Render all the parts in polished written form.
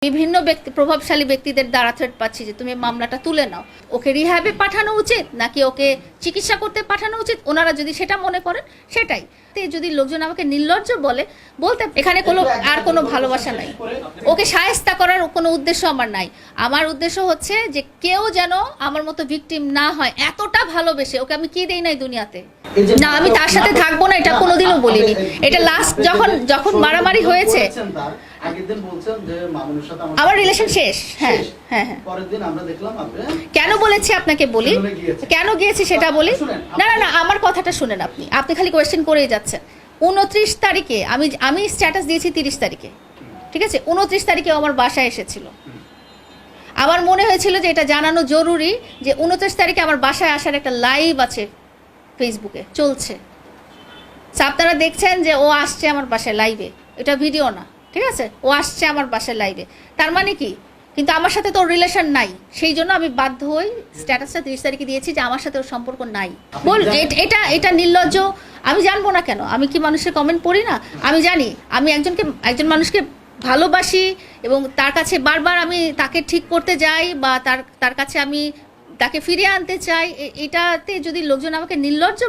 বিভিন্ন ব্যক্তি প্রভাবশালী ব্যক্তিদের দ্বারা থ্রেট পাচ্ছি যে তুমি মামলাটা তুলে নাও, ওকে রিহ্যাবে পাঠানো উচিত নাকি ওকে চিকিৎসা করতে পাঠানো উচিত, ওনারা যদি সেটা মনে করেন সেটাই। যদি লোকজন আমাকে নির্লজ্জ বলতে এখানে কোনো ভালোবাসা নাই, ওকে শায়েস্তা করার কোনো উদ্দেশ্য আমার নাই। আমার উদ্দেশ্য হচ্ছে যে কেউ যেন আমার মতো ভিকটিম না হয়, এতটা ভালোবেসে ওকে আমি কি দেই নাই দুনিয়াতে, না আমি তার সাথে থাকবো না, এটা কোনোদিনও বলিনি। এটা লাস্ট যখন মারামারি হয়েছে আমার রিলেশন শেষ। হ্যাঁ হ্যাঁ হ্যাঁ, কেন বলেছি আপনাকে বলি, কেন গিয়েছি সেটা বলি। না না না, আমার কথাটা শুনেন। আপনি খালি কোয়েশ্চেন করেই যাচ্ছেন। 29 তারিখে আমি স্ট্যাটাস দিয়েছি 30 তারিখে, ঠিক আছে? 29 তারিখে আমার বাসায় এসেছিল। আমার মনে হয়েছিল যে এটা জানানো জরুরি যে 29 তারিখে আমার বাসায় আসার একটা লাইভ আছে, ফেসবুকে চলছে। আপনারা দেখছেন যে ও আসছে আমার বাসায় লাইভে, এটা ভিডিও না, ঠিক আছে? ও আসছে আমার বাসায় লাইভে, তার মানে কি? কিন্তু আমার সাথে তো রিলেশন নাই, সেই জন্য আমি বাধ্য হই স্ট্যাটাসটা 30 তারিখে দিয়েছি যে আমার সাথে ওর সম্পর্ক নাই। বল এটা নির্লজ্জ। আমি জানবো না কেন? আমি কি মানুষের কমেন্ট পড়ি না? আমি জানি। আমি একজন মানুষকে ভালোবাসি এবং তার কাছে বারবার আমি তাকে ঠিক করতে যাই বা তার কাছে আমি তাকে ফিরিয়ে আনতে চাই। এটাতে যদি লোকজন আমাকে নির্লজ্জ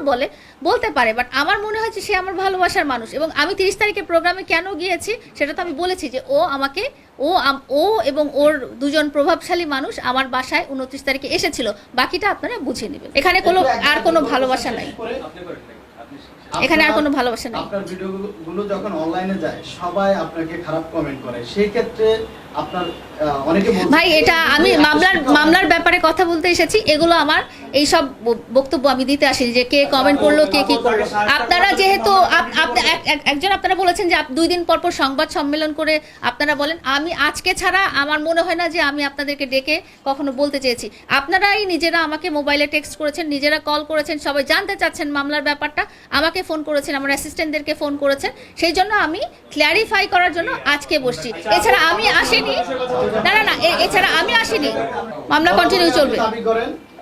বলতে পারে, বাট আমার মনে হয়েছে সে আমার ভালোবাসার মানুষ। এবং আমি 30 তারিখে প্রোগ্রামে কেন গিয়েছি সেটা তো আমি বলেছি যে ও এবং ওর দুজন প্রভাবশালী মানুষ আমার বাসায় 29 তারিখে এসেছিল। বাকিটা আপনারা বুঝে নেবেন। এখানে কোনো ভালোবাসা নাই, এখানে আর কোনো ভালোবাসা নাই। আপনার ভিডিওগুলো যখন অনলাইনে যায় সবাই আপনাকে খারাপ কমেন্ট করে, সেই ক্ষেত্রে আপনার অনেকে ভাই, এটা আমি মামলার ব্যাপারে কথা বলতে এসেছি। এগুলো আমার এই সব বক্তব্য আমি দিতে আসি যে কে কমেন্ট করলো, কে কি করলো। আপনারা যেহেতু আপনারা বলেছেন যে 2 দিন পর সংবাদ সম্মেলন করে আপনারা বলেন, আমি আজকে ছাড়া আমার মনে হয় না যে আমি আপনাদেরকে ডেকে কখনো বলতে চেয়েছি। আপনারাই নিজেরা আমাকে মোবাইলে টেক্সট করেছেন, নিজেরা কল করেছেন, সবাই জানতে চাচ্ছেন মামলার ব্যাপারটা, আমাকে ফোন করেছেন, আমার অ্যাসিস্ট্যান্টদেরকে ফোন করেছেন। সেই জন্য আমি ক্ল্যারিফাই করার জন্য আজকে বসছি। এছাড়া আমি আসিনি, না না না, এছাড়া আমি আসিনি। মামলা কন্টিনিউ চলবে,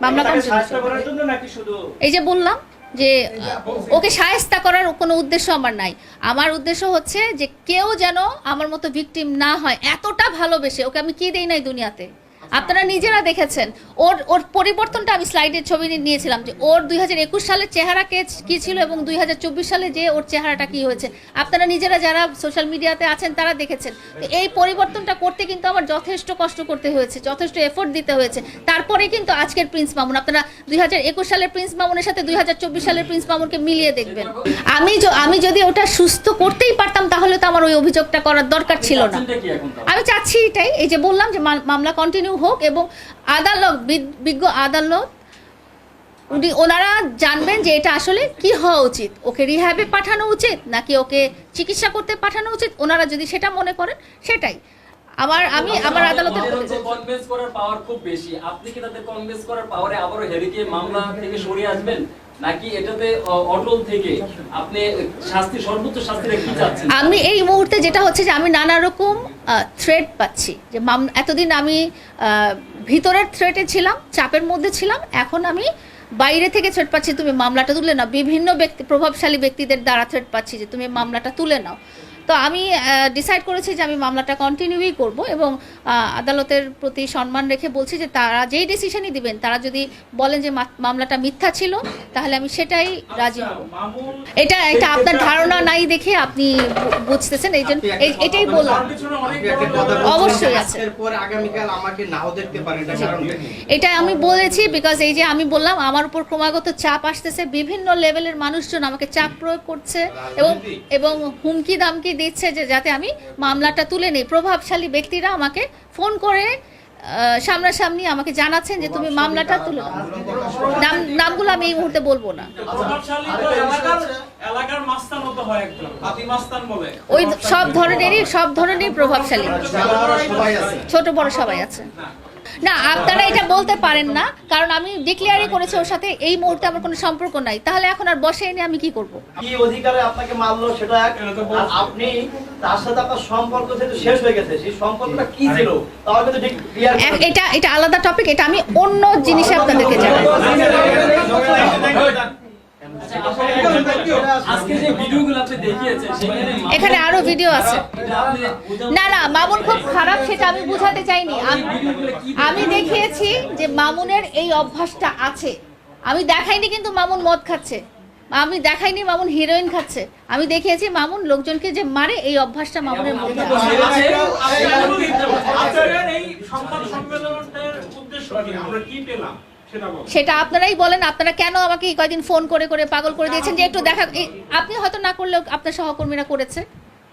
মামলা কন্টিনিউ। এই যে বললাম যে ওকে শায়েস্তা করার কোনো উদ্দেশ্য আমার নাই। আমার উদ্দেশ্য হচ্ছে যে কেউ যেন আমার মতো ভিকটিম না হয়, এতটা ভালোবেসে ওকে আমি কি দেই নাই দুনিয়াতে। আপনারা নিজেরা দেখেছেন ওর পরিবর্তনটা। আমি স্লাইডের ছবি নিয়েছিলাম যে ওর 2021 সালের চেহারা কি ছিল এবং 2024 সালে যে ওর চেহারাটা কি হয়েছে। আপনারা নিজেরা যারা সোশ্যাল মিডিয়াতে আছেন তারা দেখেছেন। এই পরিবর্তনটা করতে কিন্তু আমার যথেষ্ট কষ্ট করতে হয়েছে, যথেষ্ট এফোর্ট দিতে হয়েছে। তারপরে কিন্তু আজকের প্রিন্স মামুন, আপনারা 2021 সালের প্রিন্স মামুনের সাথে 2024 সালের প্রিন্স মামুনকে মিলিয়ে দেখবেন। আমি যদি ওটা সুস্থ করতেই পারতাম তাহলে তো আমার ওই অভিযোগটা করার দরকার ছিল না। আমি চাচ্ছি এটাই, এই যে বললাম যে মামলা কন্টিনিউ হোক এবং আদালত, বিজ্ঞ আদালত ওনারা জানবেন যে এটা আসলে কি হওয়া উচিত, ওকে রিহ্যাবে পাঠানো উচিত নাকি ওকে চিকিৎসা করতে পাঠানো উচিত, ওনারা যদি সেটা মনে করেন সেটাই। আমার আদালতের কনভিন্স করার পাওয়ার খুব বেশি। আপনি কি তাদের কনভিন্স করার পাওয়ারে আবারো হেরিকে মামলা থেকে সরিয়ে আসবেন নাকি এটাতে অটল থেকে আপনি সর্বোচ্চ শাস্তি কি চাচ্ছেন? আমি এই মুহূর্তে যেটা হচ্ছে যে আমি নানা রকম থ্রেট পাচ্ছি যে এতদিন আমি ভিতরের থ্রেটে ছিলাম, চাপের মধ্যে ছিলাম, এখন আমি বাইরে থেকে থ্রেট পাচ্ছি তুমি মামলাটা তুলে নাও। বিভিন্ন প্রভাবশালী ব্যক্তিদের দ্বারা থ্রেট পাচ্ছি যে তুমি মামলাটা তুলে নাও। তো আমি ডিসাইড করেছি যে আমি মামলাটা কন্টিনিউই করব এবং আদালতের প্রতি সম্মান রেখে বলছি যে তারা যেই ডিসিশনই দিবেন, তারা যদি বলেন যে মামলাটা মিথ্যা ছিল তাহলে আমি সেটাই রাজি হব। এটা আপনার ধারণা নাই দেখে আপনি বুঝতেছেন, এই জন্য এটাই বললাম। অবশ্যই আছে, এটা আমি বলেছি বিকজ এই যে আমি বললাম আমার উপর ক্রমাগত চাপ আসতেছে, বিভিন্ন লেভেলের মানুষজন আমাকে চাপ প্রয়োগ করছে এবং হুমকি দামকি দিচ্ছে যে যাতে আমি মামলাটা তুলে নেই। প্রভাবশালী ব্যক্তিরা আমাকে ফোন করে সামনাসামনি আমাকে জানাচ্ছেন যে তুমি মামলাটা তুলে নাও। নামগুলো আমি এই মুহূর্তে বলবো না। ওই সব ধরনেরই প্রভাবশালী, ছোট বড় সবাই আছে। না, আপনারা এটা বলতে পারেন না, কারণ আমি ডিক্লেয়ারই করেছি ওর সাথে এই মুহূর্তে আমার কোনো সম্পর্ক নাই। তাহলে এখন আর বসে এনে আমি কি করব? কি অধিকারে আপনাকে মারলো সেটা আপনি তার সাথে আপনার সম্পর্ক যেহেতু শেষ হয়ে গেছে, সেই সম্পর্কটা কি ছিল তাহলে কিন্তু ঠিক ক্লিয়ার। এটা আলাদা টপিক, এটা আমি অন্য জিনিসে আপনাদেরকে জানাই। আচ্ছা, আজকে যে ভিডিওগুলো আপনি দেখিয়েছেন সেখানে এখানে আরো ভিডিও আছে। এটা আপনি বোঝাতে- না না, মামুন খুব খারাপ সেটা আমি বুঝাতে চাইনি। আমি দেখিয়েছি যে মামুনের এই অভ্যাসটা আছে। আমি দেখাইনি কিন্তু মামুন মদ খাচ্ছে, আমি দেখাইনি মামুন হিরোইন খাচ্ছে, আমি দেখিয়েছি মামুন লোকজনকে যে মারে এই অভ্যাসটা মামুনের মধ্যে আছে। আপনাদের এই সংবাদ সম্মেলনের উদ্দেশ্য কি? আমরা কি পেলাম সেটা বলুন। সেটা আপনারাই বলেন। আপনারা কেন আমাকে এই কয়দিন ফোন করে করে পাগল করে দিয়েছেন যে একটু দেখা, আপনি হয়তো না করলেও আপনার সহকর্মীরা করেছে,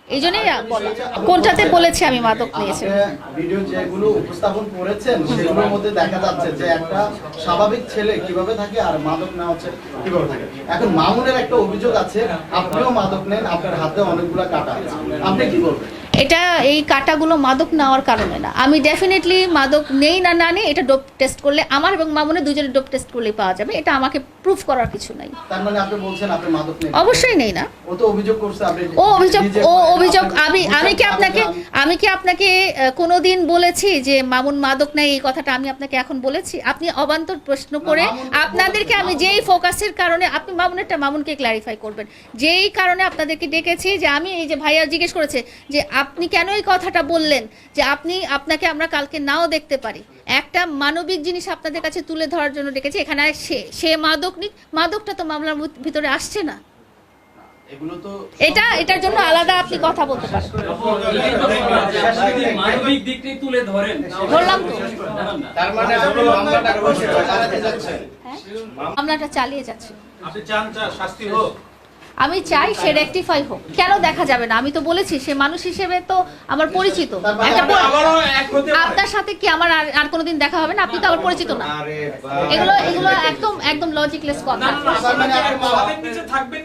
এই জন্যই বলা। কোনটাতে বলেছি আমি মাদক নিয়েছি? আপনি ভিডিও যেগুলো উপস্থাপন করেছেন সেগুলোর মধ্যে দেখা যাচ্ছে যে একটা স্বাভাবিক ছেলে কিভাবে থাকে আর মাদক নেওয়া হচ্ছে কিভাবে থাকে। এখন মামুনের একটা অভিযোগ আছে, আপনিও মাদক নেন, আপনার হাতে অনেকগুলো কাটা আছে, আপনি কি বলবেন? এটা এই কাটাগুলো মাদক নেওয়ার কারণে না, আমি ডেফিনেটলি মাদক নেই না না নেই এটা ডোপ টেস্ট করলে, আমার এবং মামুনের দুজনের ডোপ টেস্ট করলেই পাওয়া যাবে, এটা আমাকে প্রুফ করার কিছু নাই। তার মানে আপনি বলছেন আপনি মাদক নেন? অবশ্যই নেই না। ও তো অভিযোগ করছে আপনি ও অভিযোগ নিজে ও করেন। অভিযোগ আমি আপনি আমি কি আপনাকে কোনোদিন বলেছি যে মামুন মাদক নেয়, এই কথাটা আমি আপনাকে এখন বলেছি? আপনি অবান্তর প্রশ্ন করে আপনাদেরকে আমি যেই ফোকাসের কারণে, আপনি মামুনেরটা মামুনকে ক্ল্যারিফাই করবেন, যেই কারণে আপনাদেরকে ডেকেছি, যে আমি এই যে ভাইয়া জিজ্ঞেস করেছে যে আপনি কেন এই কথাটা বললেন, যে আপনাকে আমরা কালকে নাও দেখতে পারি, একটা মানবিক জিনিস আপনাদের কাছে তুলে ধরার জন্য ডেকেছি। এখানে সে মাদক নিক, মাদকটা তো মামলার ভিতরে আসছে না, এগুলো তো এটার জন্য আলাদা আপনি কথা বলতে পারেন। মানবিক দিকটাই তুলে ধরেন। বললাম তো। তার মানে আপনি মামলাটা চালাতে যাচ্ছেন। হ্যাঁ? মামলাটা চালিয়ে যাচ্ছে। আপনি চান শাস্তি হোক? আমি চাই সে রেকটিফাই হোক। কেন দেখা যাবে না? আমি তো বলেছি সে মানুষ হিসেবে তো আমার পরিচিত। একটা আবারও এক হতে পারে। আপনার সাথে কি আমার আর কোনোদিন দেখা হবে না? আপনি তো আমার পরিচিত না। আরে এগুলো একদম লজিকলেস কথা। না, না, না, তার মানে আপনি ছাদের নিচে থাকবেন